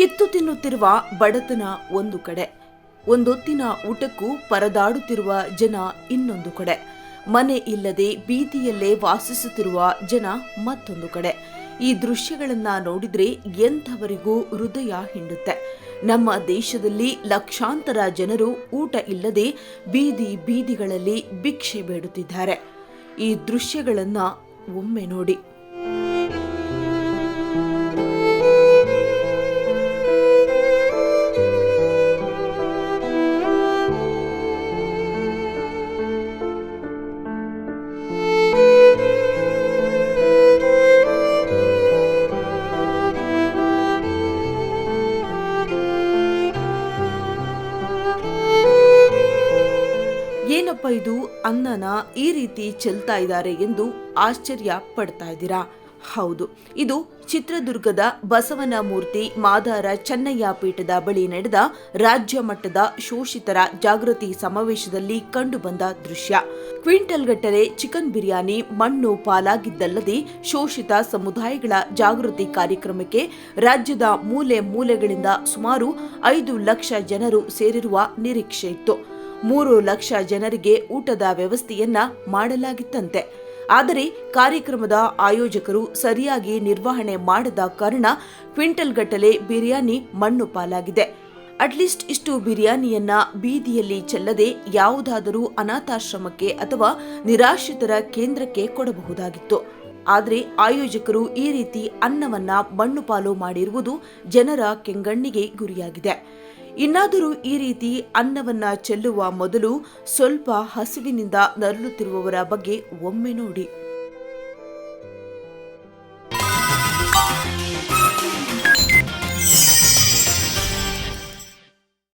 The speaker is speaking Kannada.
ಕಿತ್ತು ತಿನ್ನುತ್ತಿರುವ ಬಡತನ ಒಂದು ಕಡೆ, ಒಂದೊತ್ತಿನ ಊಟಕ್ಕೂ ಪರದಾಡುತ್ತಿರುವ ಜನ ಇನ್ನೊಂದು ಕಡೆ, ಮನೆ ಇಲ್ಲದೆ ಬೀದಿಯಲ್ಲೇ ವಾಸಿಸುತ್ತಿರುವ ಜನ ಮತ್ತೊಂದು ಕಡೆ. ಈ ದೃಶ್ಯಗಳನ್ನ ನೋಡಿದ್ರೆ ಎಂಥವರಿಗೂ ಹೃದಯ ಹಿಂಡುತ್ತೆ. ನಮ್ಮ ದೇಶದಲ್ಲಿ ಲಕ್ಷಾಂತರ ಜನರು ಊಟ ಇಲ್ಲದೆ ಬೀದಿಗಳಲ್ಲಿ ಭಿಕ್ಷೆ ಬೇಡುತ್ತಿದ್ದಾರೆ. ಈ ದೃಶ್ಯಗಳನ್ನ ಒಮ್ಮೆ ನೋಡಿ. ಏನಪ್ಪ ಇದು, ಅನ್ನನ ಈ ರೀತಿ ಚೆಲ್ತಾ ಇದ್ದಾರೆ ಎಂದು ಆಶ್ಚರ್ಯ ಪಡ್ತಾ ಇದ್ದೀರಾ? ಹೌದು, ಇದು ಚಿತ್ರದುರ್ಗದ ಬಸವನ ಮೂರ್ತಿ ಮಾದಾರ ಚೆನ್ನಯ್ಯ ಪೀಠದ ಬಳಿ ನಡೆದ ರಾಜ್ಯ ಮಟ್ಟದ ಶೋಷಿತರ ಜಾಗೃತಿ ಸಮಾವೇಶದಲ್ಲಿ ಕಂಡುಬಂದ ದೃಶ್ಯ. ಕ್ವಿಂಟಲ್ ಗಟ್ಟಲೆ ಚಿಕನ್ ಬಿರಿಯಾನಿ ಮಣ್ಣು ಪಾಲಾಗಿದ್ದಲ್ಲದೆ ಶೋಷಿತ ಸಮುದಾಯಗಳ ಜಾಗೃತಿ ಕಾರ್ಯಕ್ರಮಕ್ಕೆ ರಾಜ್ಯದ ಮೂಲೆ ಮೂಲೆಗಳಿಂದ ಸುಮಾರು 5 ಲಕ್ಷ ಜನರು ಸೇರಿರುವ ನಿರೀಕ್ಷೆ ಇತ್ತು. 3 ಲಕ್ಷ ಜನರಿಗೆ ಊಟದ ವ್ಯವಸ್ಥೆಯನ್ನ ಮಾಡಲಾಗಿತ್ತಂತೆ. ಆದರೆ ಕಾರ್ಯಕ್ರಮದ ಆಯೋಜಕರು ಸರಿಯಾಗಿ ನಿರ್ವಹಣೆ ಮಾಡದ ಕಾರಣ ಕ್ವಿಂಟಲ್ ಗಟ್ಟಲೆ ಬಿರಿಯಾನಿ ಮಣ್ಣು ಪಾಲಾಗಿದೆ. ಅಟ್ಲೀಸ್ಟ್ ಇಷ್ಟು ಬಿರಿಯಾನಿಯನ್ನ ಬೀದಿಯಲ್ಲಿ ಚೆಲ್ಲದೆ ಯಾವುದಾದರೂ ಅನಾಥಾಶ್ರಮಕ್ಕೆ ಅಥವಾ ನಿರಾಶ್ರಿತರ ಕೇಂದ್ರಕ್ಕೆ ಕೊಡಬಹುದಾಗಿತ್ತು. ಆದರೆ ಆಯೋಜಕರು ಈ ರೀತಿ ಅನ್ನವನ್ನ ಮಣ್ಣು ಪಾಲು ಮಾಡಿರುವುದು ಜನರ ಕೆಂಗಣ್ಣಿಗೆ ಗುರಿಯಾಗಿದೆ. ಇನ್ನಾದರೂ ಈ ರೀತಿ ಅನ್ನವನ್ನ ಚೆಲ್ಲುವ ಮೊದಲು ಸ್ವಲ್ಪ ಹಸಿವಿನಿಂದ ನರಳುತ್ತಿರುವವರ ಬಗ್ಗೆ ಒಮ್ಮೆ ನೋಡಿ.